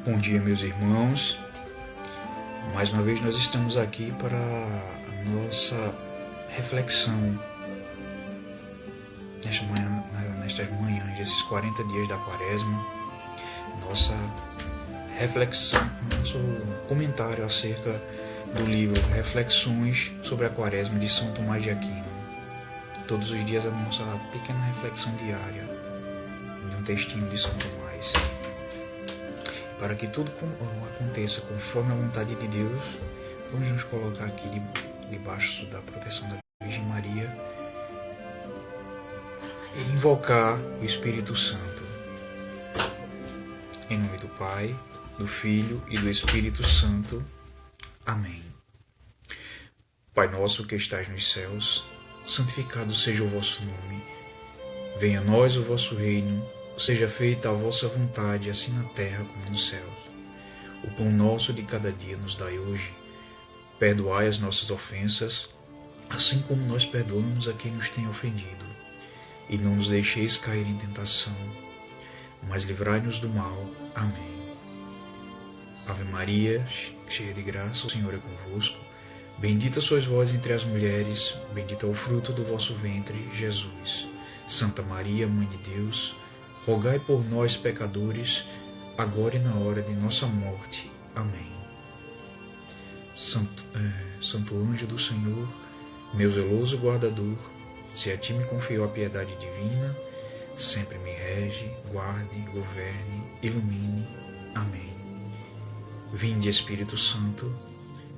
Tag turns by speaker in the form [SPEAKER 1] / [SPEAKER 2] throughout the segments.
[SPEAKER 1] Bom dia, meus irmãos. Mais uma vez nós estamos aqui para a nossa reflexão nestas manhãs, desses 40 dias da Quaresma. Nossa reflexão, nosso comentário acerca do livro Reflexões sobre a Quaresma de São Tomás de Aquino. Todos os dias a nossa pequena reflexão diária de um textinho de São Tomás. Para que tudo aconteça conforme a vontade de Deus, vamos nos colocar aqui debaixo da proteção da Virgem Maria e invocar o Espírito Santo. Em nome do Pai, do Filho e do Espírito Santo. Amém. Pai nosso que estais nos céus, santificado seja o vosso nome. Venha a nós o vosso reino. Seja feita a vossa vontade, assim na terra como nos céus. O pão nosso de cada dia nos dai hoje. Perdoai as nossas ofensas, assim como nós perdoamos a quem nos tem ofendido. E não nos deixeis cair em tentação, mas livrai-nos do mal. Amém. Ave Maria, cheia de graça, o Senhor é convosco. Bendita sois vós entre as mulheres, bendito é o fruto do vosso ventre, Jesus. Santa Maria, Mãe de Deus, rogai por nós, pecadores, agora e na hora de nossa morte. Amém. Santo anjo do Senhor, meu zeloso guardador, se a ti me confiou a piedade divina, sempre me rege, guarde, governe, ilumine. Amém. Vinde, Espírito Santo,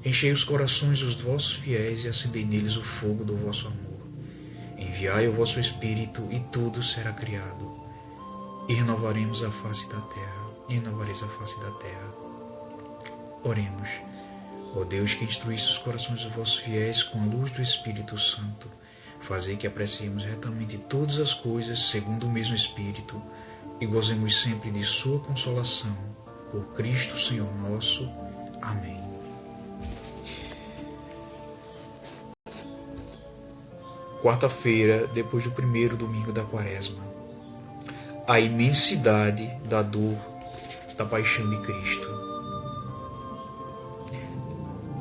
[SPEAKER 1] enchei os corações dos vossos fiéis e acendei neles o fogo do vosso amor. Enviai o vosso Espírito e tudo será criado. E renovaremos a face da terra, e renovareis a face da terra. Oremos. Ó Deus, que instruísse os corações dos vossos fiéis com a luz do Espírito Santo, fazei que apreciemos retamente todas as coisas segundo o mesmo Espírito e gozemos sempre de sua consolação. Por Cristo Senhor nosso. Amém. Quarta-feira, depois do primeiro domingo da Quaresma. A imensidade da dor da paixão de Cristo.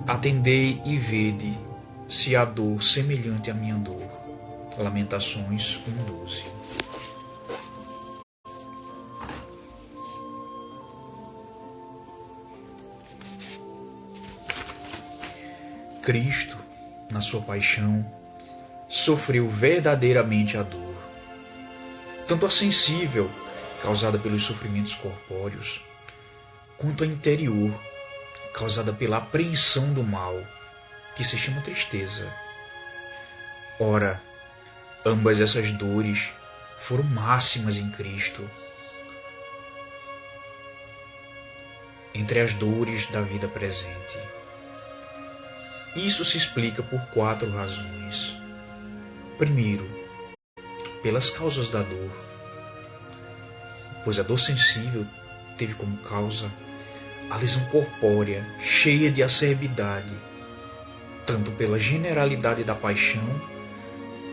[SPEAKER 1] Atendei e vede se há dor semelhante à minha dor. Lamentações 1:12. Cristo, na sua paixão, sofreu verdadeiramente a dor, tanto a sensível, causada pelos sofrimentos corpóreos, quanto a interior, causada pela apreensão do mal, que se chama tristeza. Ora, ambas essas dores foram máximas em Cristo. Entre as dores da vida presente. Isso se explica por 4 razões. Primeiro, pelas causas da dor, pois a dor sensível teve como causa a lesão corpórea cheia de acerbidade, tanto pela generalidade da paixão,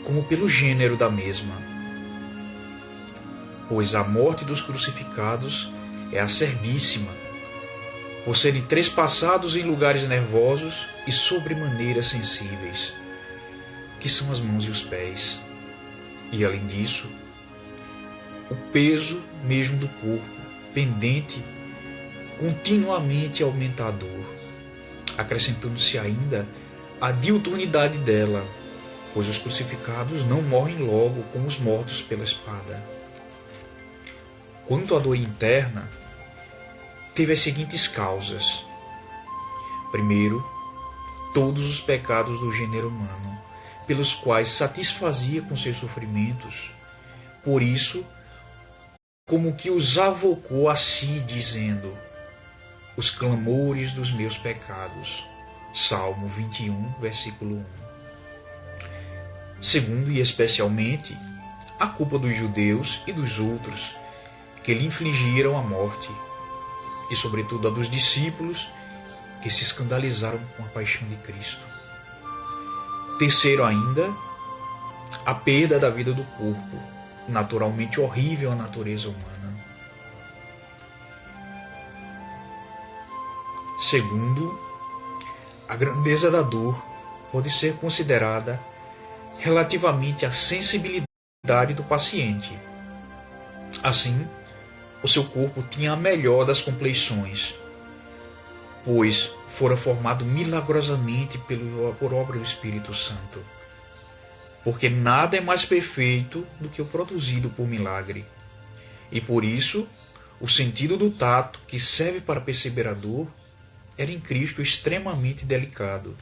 [SPEAKER 1] como pelo gênero da mesma. Pois a morte dos crucificados é acerbíssima, por serem trespassados em lugares nervosos e sobremaneira sensíveis, que são as mãos e os pés. E além disso, o peso mesmo do corpo, pendente, continuamente aumenta a dor, acrescentando-se ainda a diuturnidade dela, pois os crucificados não morrem logo como os mortos pela espada. Quanto à dor interna, teve as seguintes causas. Primeiro, todos os pecados do gênero humano, pelos quais satisfazia com seus sofrimentos, por isso, como que os avocou a si, dizendo: os clamores dos meus pecados. Salmo 21, versículo 1. Segundo, e especialmente, a culpa dos judeus e dos outros que lhe infligiram a morte, e sobretudo a dos discípulos que se escandalizaram com a paixão de Cristo. Terceiro ainda, a perda da vida do corpo, naturalmente horrível à natureza humana. Segundo, a grandeza da dor pode ser considerada relativamente à sensibilidade do paciente. Assim, o seu corpo tinha a melhor das compleições, pois fora formado milagrosamente por obra do Espírito Santo. Porque nada é mais perfeito do que o produzido por milagre. E por isso, o sentido do tato, que serve para perceber a dor, era em Cristo extremamente delicado.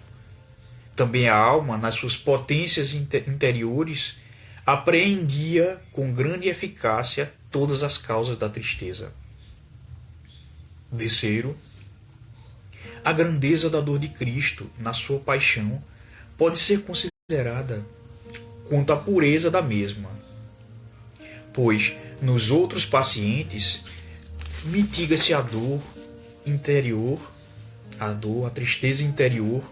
[SPEAKER 1] Também a alma, nas suas potências interiores, apreendia com grande eficácia todas as causas da tristeza. Terceiro, a grandeza da dor de Cristo na sua paixão pode ser considerada quanto à pureza da mesma, pois nos outros pacientes mitiga-se a dor interior, a tristeza interior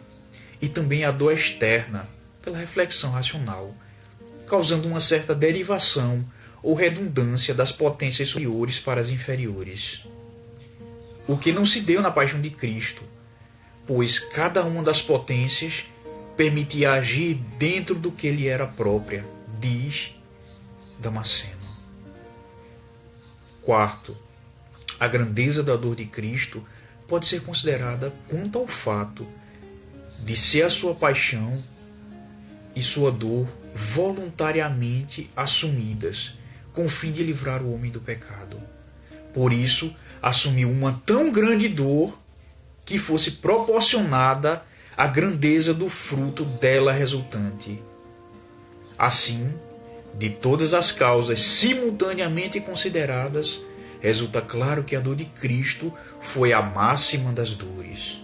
[SPEAKER 1] e também a dor externa pela reflexão racional, causando uma certa derivação ou redundância das potências superiores para as inferiores. O que não se deu na paixão de Cristo, pois cada uma das potências permitia agir dentro do que lhe era própria, diz Damasceno. Quarto, a grandeza da dor de Cristo pode ser considerada quanto ao fato de ser a sua paixão e sua dor voluntariamente assumidas, com o fim de livrar o homem do pecado. Por isso, assumiu uma tão grande dor que fosse proporcionada à grandeza do fruto dela resultante. Assim, de todas as causas simultaneamente consideradas, resulta claro que a dor de Cristo foi a máxima das dores.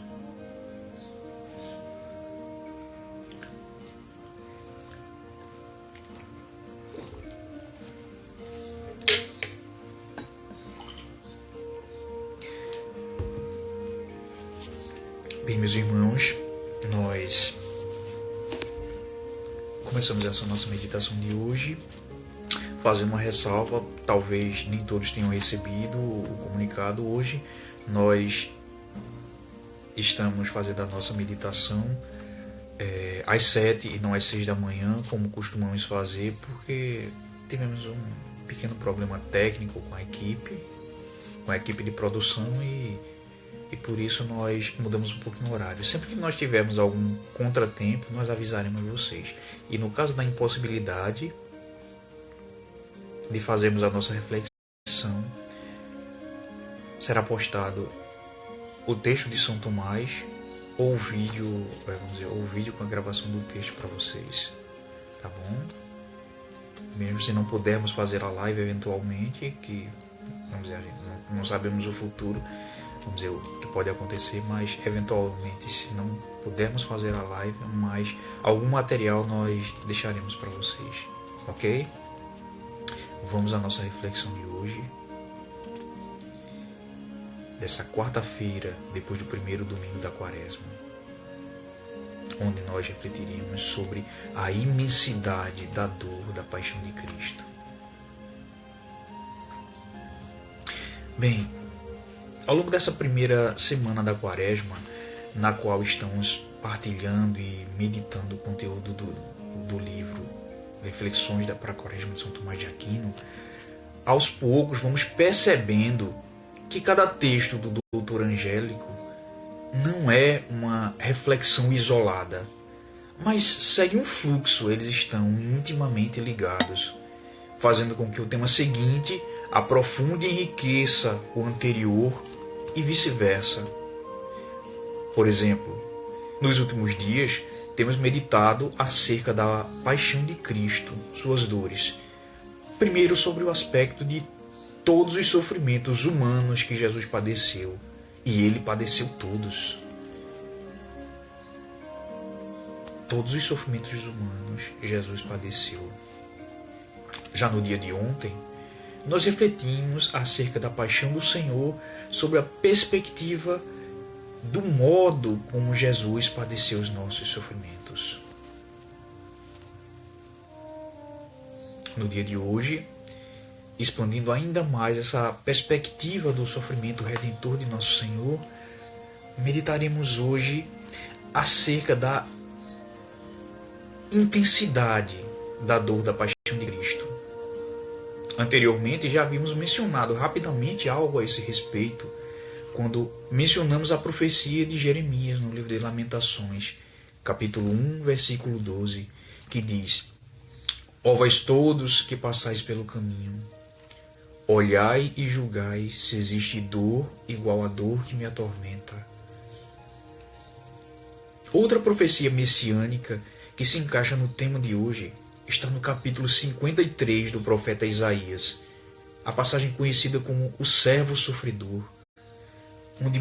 [SPEAKER 1] Bem, meus irmãos, nós começamos essa nossa meditação de hoje fazendo uma ressalva. Talvez nem todos tenham recebido o comunicado. Hoje nós estamos fazendo a nossa meditação às 7 e não às 6 da manhã, como costumamos fazer, porque tivemos um pequeno problema técnico com a equipe de produção e por isso nós mudamos um pouquinho o horário. Sempre que nós tivermos algum contratempo, nós avisaremos vocês. E no caso da impossibilidade de fazermos a nossa reflexão, será postado o texto de São Tomás ou o vídeo, ou o vídeo com a gravação do texto para vocês. Tá bom? Mesmo se não pudermos fazer a live eventualmente, que a gente não sabemos o futuro, o que pode acontecer, mas eventualmente, se não pudermos fazer a live, mas algum material nós deixaremos para vocês, ok? Vamos à nossa reflexão de hoje, dessa quarta-feira, depois do primeiro domingo da Quaresma, onde nós refletiremos sobre a imensidade da dor da paixão de Cristo. Bem, ao longo dessa primeira semana da Quaresma, na qual estamos partilhando e meditando o conteúdo do livro Reflexões para a Quaresma de São Tomás de Aquino, aos poucos vamos percebendo que cada texto do doutor Angélico não é uma reflexão isolada, mas segue um fluxo, eles estão intimamente ligados, fazendo com que o tema seguinte aprofunde e enriqueça o anterior e vice-versa. Por exemplo, nos últimos dias temos meditado acerca da paixão de Cristo, suas dores. Primeiro sobre o aspecto de todos os sofrimentos humanos que Jesus padeceu, e ele padeceu todos. Todos os sofrimentos humanos Jesus padeceu. Já no dia de ontem, nós refletimos acerca da paixão do Senhor sobre a perspectiva do modo como Jesus padeceu os nossos sofrimentos. No dia de hoje, expandindo ainda mais essa perspectiva do sofrimento redentor de nosso Senhor, meditaremos hoje acerca da intensidade da dor da paixão de Cristo. Anteriormente já havíamos mencionado rapidamente algo a esse respeito, quando mencionamos a profecia de Jeremias no livro de Lamentações, capítulo 1, versículo 12, que diz: Ó vós todos que passais pelo caminho, olhai e julgai se existe dor igual à dor que me atormenta. Outra profecia messiânica que se encaixa no tema de hoje está no capítulo 53 do profeta Isaías, a passagem conhecida como o servo sofredor, onde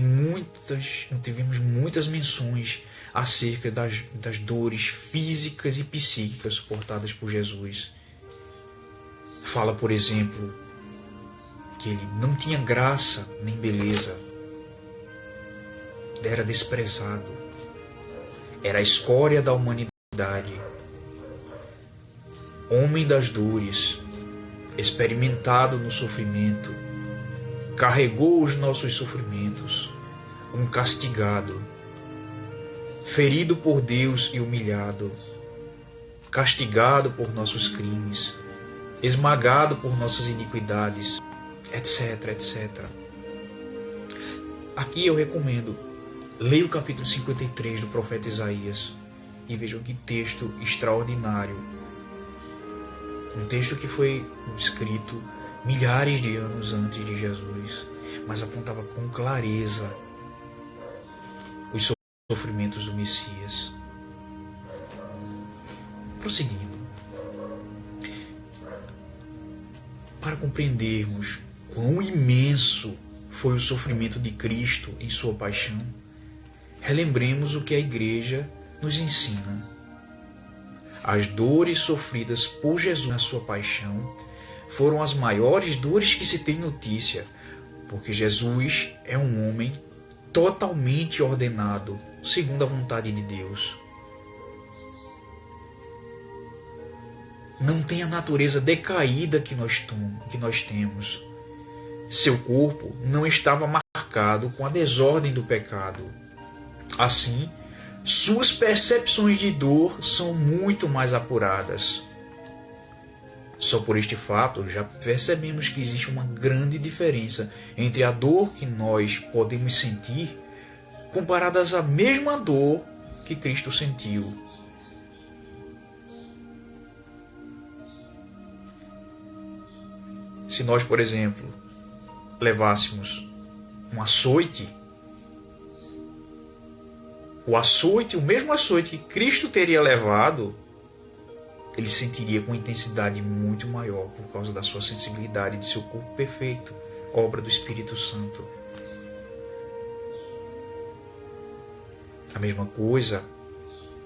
[SPEAKER 1] tivemos muitas menções acerca das dores físicas e psíquicas suportadas por Jesus. Fala, por exemplo, que ele não tinha graça nem beleza, era desprezado, era a escória da humanidade, homem das dores, experimentado no sofrimento, carregou os nossos sofrimentos, um castigado, ferido por Deus e humilhado, castigado por nossos crimes, esmagado por nossas iniquidades, etc, etc. Aqui eu recomendo, leia o capítulo 53 do profeta Isaías e vejam que texto extraordinário. Um texto que foi escrito milhares de anos antes de Jesus, mas apontava com clareza os sofrimentos do Messias. Prosseguindo, para compreendermos quão imenso foi o sofrimento de Cristo em sua paixão, relembremos o que a Igreja nos ensina. As dores sofridas por Jesus na sua paixão foram as maiores dores que se tem notícia, porque Jesus é um homem totalmente ordenado, segundo a vontade de Deus. Não tem a natureza decaída que nós temos. Seu corpo não estava marcado com a desordem do pecado. Assim, suas percepções de dor são muito mais apuradas. Só por este fato já percebemos que existe uma grande diferença entre a dor que nós podemos sentir comparadas à mesma dor que Cristo sentiu. Se nós, por exemplo, levássemos um açoite, o mesmo açoite que Cristo teria levado, ele sentiria com intensidade muito maior por causa da sua sensibilidade, de seu corpo perfeito, obra do Espírito Santo. A mesma coisa,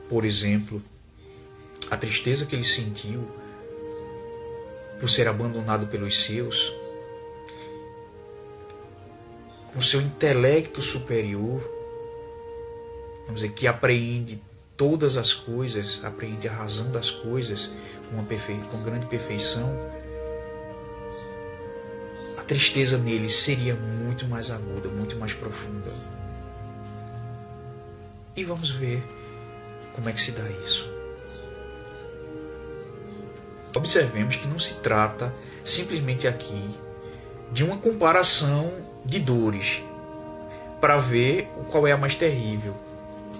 [SPEAKER 1] por exemplo, a tristeza que ele sentiu por ser abandonado pelos seus, com seu intelecto superior, vamos dizer, que apreende todas as coisas, apreende a razão das coisas com grande perfeição, a tristeza nele seria muito mais aguda, muito mais profunda. E vamos ver como é que se dá isso. Observemos que não se trata simplesmente aqui de uma comparação de dores para ver qual é a mais terrível.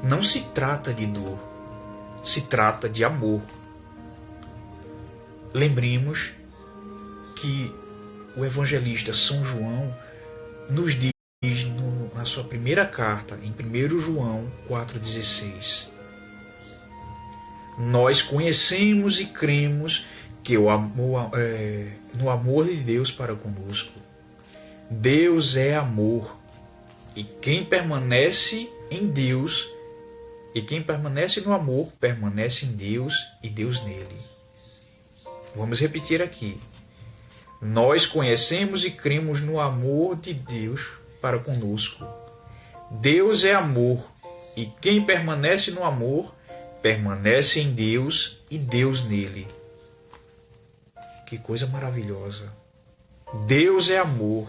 [SPEAKER 1] Não se trata de dor, se trata de amor. Lembremos que o evangelista São João nos diz na sua primeira carta, em 1 João 4,16: Nós conhecemos e cremos que no amor de Deus para conosco. Deus é amor, e quem permanece em Deus e quem permanece no amor permanece em Deus e Deus nele. Vamos repetir aqui. Nós conhecemos e cremos no amor de Deus para conosco. Deus é amor, e quem permanece no amor permanece em Deus e Deus nele. Que coisa maravilhosa! Deus é amor,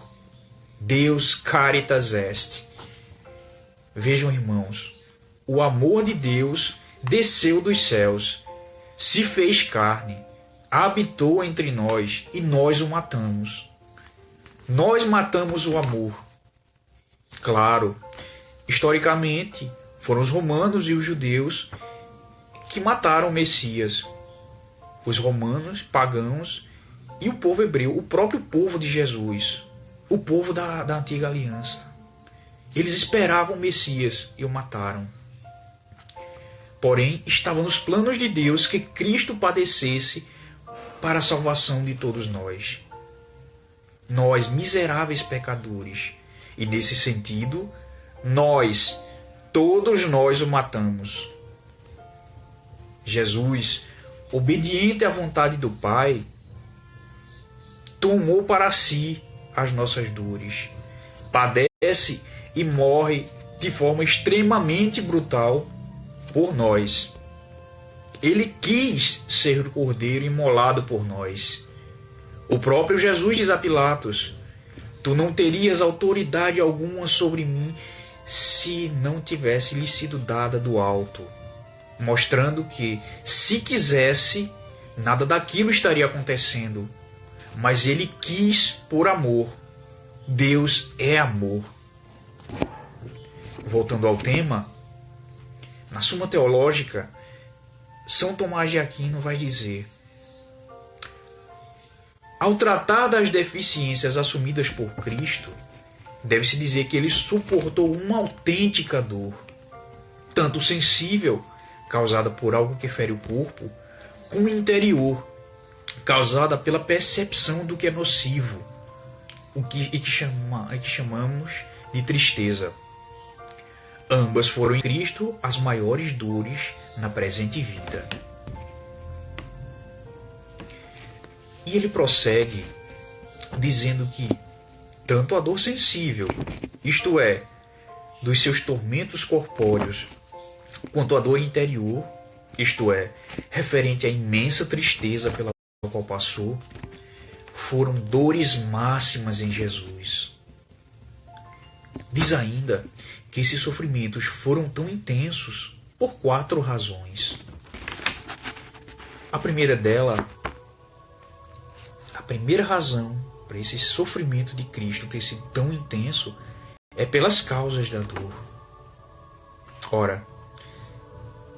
[SPEAKER 1] Deus caritas est. Vejam, irmãos, o amor de Deus desceu dos céus, se fez carne, habitou entre nós e nós o matamos. Nós matamos o amor. Claro, historicamente, foram os romanos e os judeus que mataram o Messias. Os romanos, pagãos e o povo hebreu, o próprio povo de Jesus, o povo da antiga aliança. Eles esperavam o Messias e o mataram. Porém, estava nos planos de Deus que Cristo padecesse para a salvação de todos nós. Nós, miseráveis pecadores. E nesse sentido, todos nós o matamos. Jesus, obediente à vontade do Pai, tomou para si as nossas dores, padece e morre de forma extremamente brutal por nós. Ele quis ser o cordeiro imolado por nós. O próprio Jesus diz a Pilatos: tu não terias autoridade alguma sobre mim se não tivesse lhe sido dada do alto. Mostrando que, se quisesse, nada daquilo estaria acontecendo. Mas ele quis por amor. Deus é amor. Voltando ao tema, na Suma Teológica, São Tomás de Aquino vai dizer: ao tratar das deficiências assumidas por Cristo, deve-se dizer que ele suportou uma autêntica dor, tanto sensível, causada por algo que fere o corpo, como interior, causada pela percepção do que é nocivo, e que chamamos de tristeza. Ambas foram em Cristo as maiores dores na presente vida. E ele prossegue dizendo que tanto a dor sensível, isto é, dos seus tormentos corpóreos, quanto a dor interior, isto é, referente à imensa tristeza pela qual passou, foram dores máximas em Jesus. Diz ainda que esses sofrimentos foram tão intensos por 4 razões. A primeira razão para esse sofrimento de Cristo ter sido tão intenso é pelas causas da dor. Ora,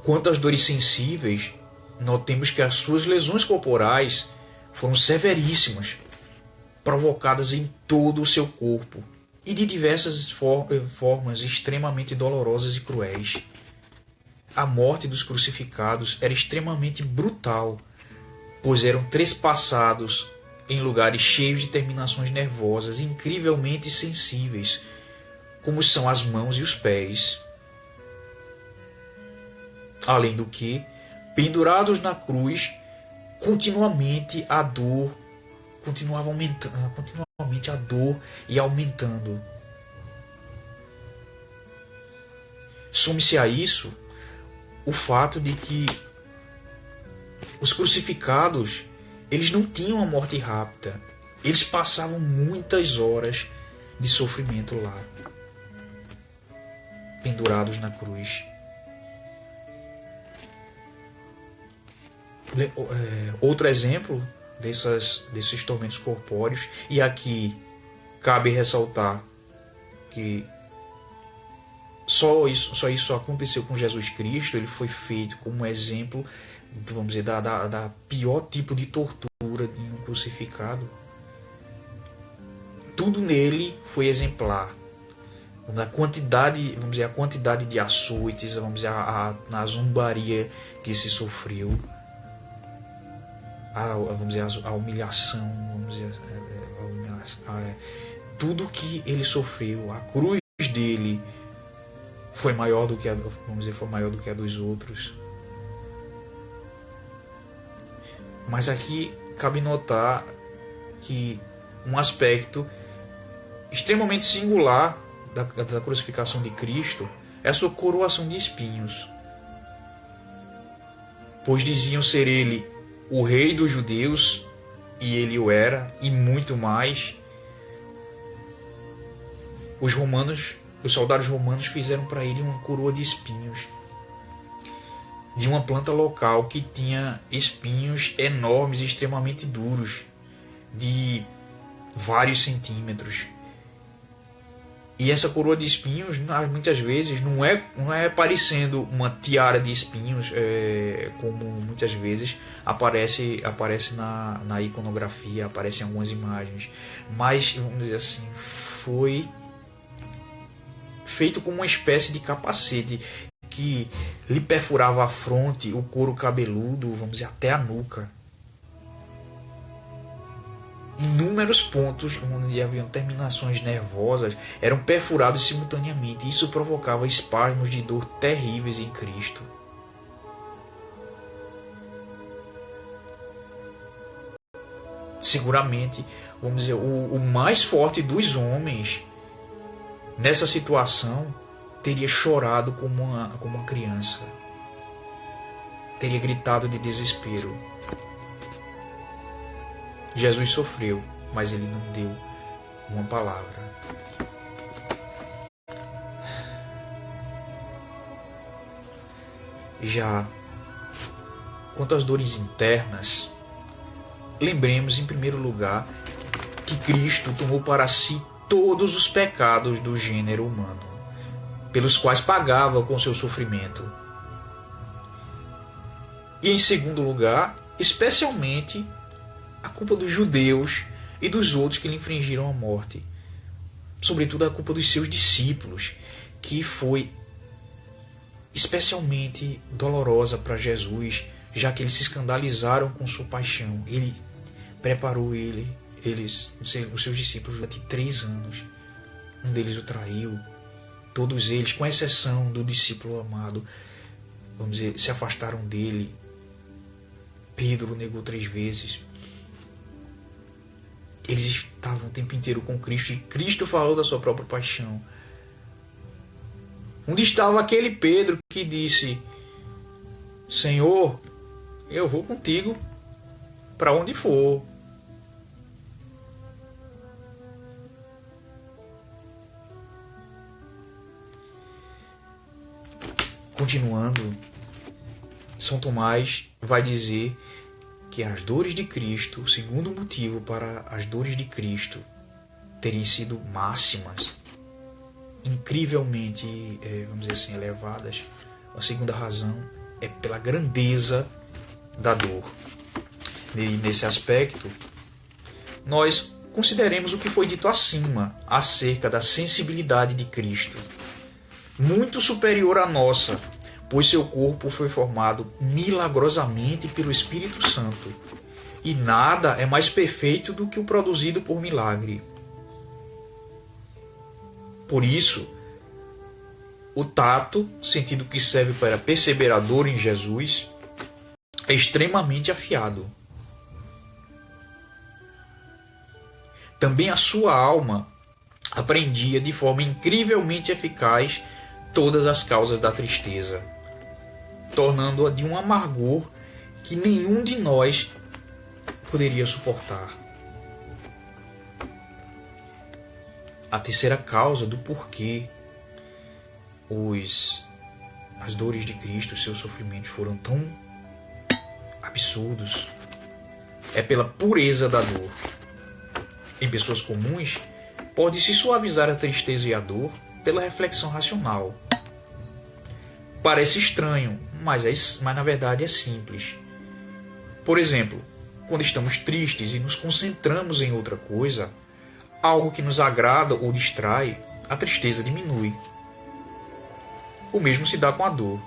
[SPEAKER 1] quanto às dores sensíveis, notemos que as suas lesões corporais foram severíssimas, provocadas em todo o seu corpo e de diversas formas extremamente dolorosas e cruéis. A morte dos crucificados era extremamente brutal, pois eram trespassados em lugares cheios de terminações nervosas incrivelmente sensíveis, como são as mãos e os pés. Além do que, pendurados na cruz, continuamente a dor e aumentando. Some-se a isso o fato de que os crucificados, eles não tinham a morte rápida. Eles passavam muitas horas de sofrimento lá, pendurados na cruz. Outro exemplo desses tormentos corpóreos, e aqui cabe ressaltar que só isso aconteceu com Jesus Cristo. Ele foi feito como um exemplo, vamos dizer, da pior tipo de tortura de um crucificado. Tudo nele foi exemplar. A quantidade de açoites, vamos dizer, a zombaria que se sofreu, a humilhação, tudo que ele sofreu, a cruz dele foi maior do que a dos outros. Mas aqui cabe notar que um aspecto extremamente singular da crucificação de Cristo é a sua coroação de espinhos. Pois diziam ser ele o rei dos judeus, e ele o era, e muito mais. Os romanos os soldados romanos fizeram para ele uma coroa de espinhos, de uma planta local que tinha espinhos enormes e extremamente duros, de vários centímetros. E essa coroa de espinhos, muitas vezes, não é parecendo uma tiara de espinhos, como muitas vezes aparece na iconografia, aparece em algumas imagens. Mas, vamos dizer assim, foi feito como uma espécie de capacete que lhe perfurava a fronte, o couro cabeludo, vamos dizer, até a nuca. Inúmeros pontos onde haviam terminações nervosas eram perfurados simultaneamente. Isso provocava espasmos de dor terríveis em Cristo. Seguramente, vamos dizer, o mais forte dos homens nessa situação teria chorado como uma criança, teria gritado de desespero. Jesus sofreu, mas ele não deu uma palavra. Já quanto às dores internas, lembremos em primeiro lugar que Cristo tomou para si todos os pecados do gênero humano, pelos quais pagava com seu sofrimento. E em segundo lugar, especialmente a culpa dos judeus e dos outros que lhe infringiram a morte. Sobretudo a culpa dos seus discípulos, que foi especialmente dolorosa para Jesus, já que eles se escandalizaram com sua paixão. Ele preparou os seus discípulos, durante 3 anos. Um deles o traiu. Todos eles, com exceção do discípulo amado, vamos dizer, se afastaram dele. Pedro negou 3 vezes. Eles estavam o tempo inteiro com Cristo e Cristo falou da sua própria paixão. Onde estava aquele Pedro que disse: Senhor, eu vou contigo para onde for. Continuando, São Tomás vai dizer que as dores de Cristo, o segundo motivo para as dores de Cristo terem sido máximas, incrivelmente, vamos dizer assim, elevadas, a segunda razão é pela grandeza da dor. E nesse aspecto, nós consideremos o que foi dito acima acerca da sensibilidade de Cristo, muito superior à nossa, pois seu corpo foi formado milagrosamente pelo Espírito Santo, e nada é mais perfeito do que o produzido por milagre. Por isso, o tato, sentido que serve para perceber a dor em Jesus, é extremamente afiado. Também a sua alma aprendia de forma incrivelmente eficaz todas as causas da tristeza, tornando-a de um amargor que nenhum de nós poderia suportar. A terceira causa do porquê as dores de Cristo, os seus sofrimentos foram tão absurdos, é pela pureza da dor. Em pessoas comuns, pode-se suavizar a tristeza e a dor pela reflexão racional. Parece estranho, mas na verdade é simples. Por exemplo, quando estamos tristes e nos concentramos em outra coisa, algo que nos agrada ou distrai, a tristeza diminui. O mesmo se dá com a dor.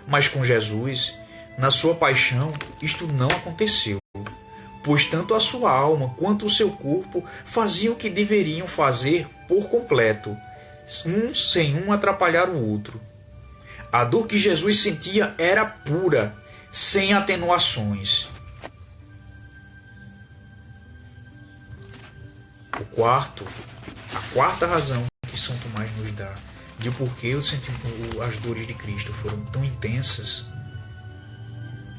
[SPEAKER 1] Mas com Jesus, na sua paixão, isto não aconteceu, pois tanto a sua alma quanto o seu corpo faziam o que deveriam fazer por completo, um sem um atrapalhar o outro. A dor que Jesus sentia era pura, sem atenuações. A quarta razão que São Tomás nos dá de porquê as dores de Cristo foram tão intensas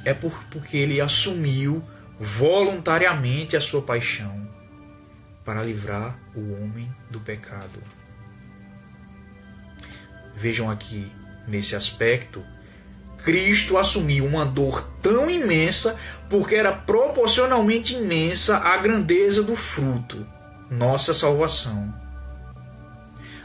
[SPEAKER 1] é porque ele assumiu voluntariamente a sua paixão para livrar o homem do pecado. Vejam aqui, nesse aspecto, Cristo assumiu uma dor tão imensa porque era proporcionalmente imensa a grandeza do fruto, nossa salvação.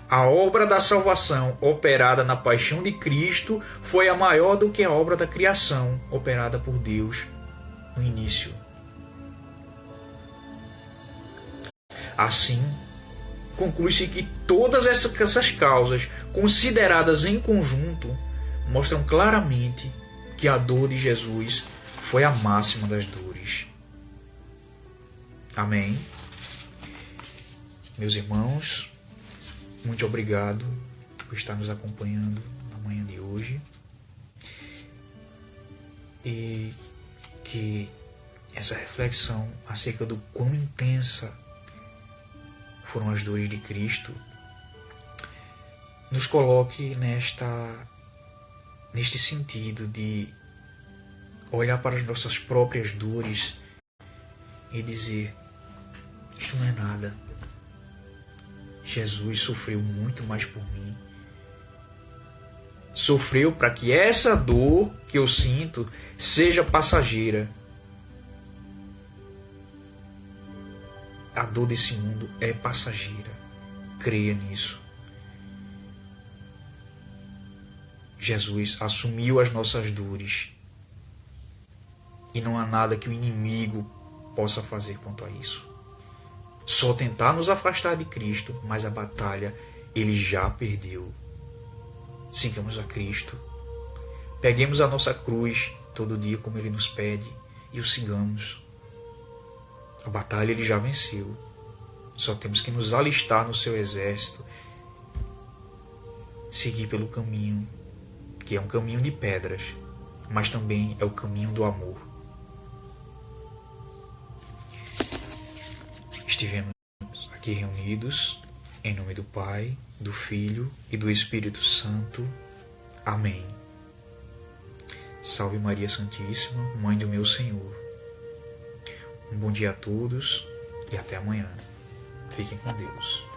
[SPEAKER 1] A obra da salvação operada na paixão de Cristo foi a maior do que a obra da criação operada por Deus no início. Assim, conclui-se que todas essas causas, consideradas em conjunto, mostram claramente que a dor de Jesus foi a máxima das dores. Amém? Meus irmãos, muito obrigado por estar nos acompanhando na manhã de hoje. E que essa reflexão acerca do quão intensa foram as dores de Cristo nos coloque neste sentido de olhar para as nossas próprias dores e dizer: isto não é nada. Jesus sofreu muito mais por mim. Sofreu para que essa dor que eu sinto seja passageira. A dor desse mundo é passageira. Creia nisso. Jesus assumiu as nossas dores. E não há nada que o inimigo possa fazer quanto a isso. Só tentar nos afastar de Cristo, mas a batalha ele já perdeu. Sigamos a Cristo. Peguemos a nossa cruz todo dia como ele nos pede e o sigamos. A batalha ele já venceu. Só temos que nos alistar no seu exército, seguir pelo caminho, que é um caminho de pedras, mas também é o caminho do amor. Estivemos aqui reunidos em nome do Pai, do Filho e do Espírito Santo. Amém. Salve Maria Santíssima, Mãe do meu Senhor. Um bom dia a todos e até amanhã. Fiquem com Deus.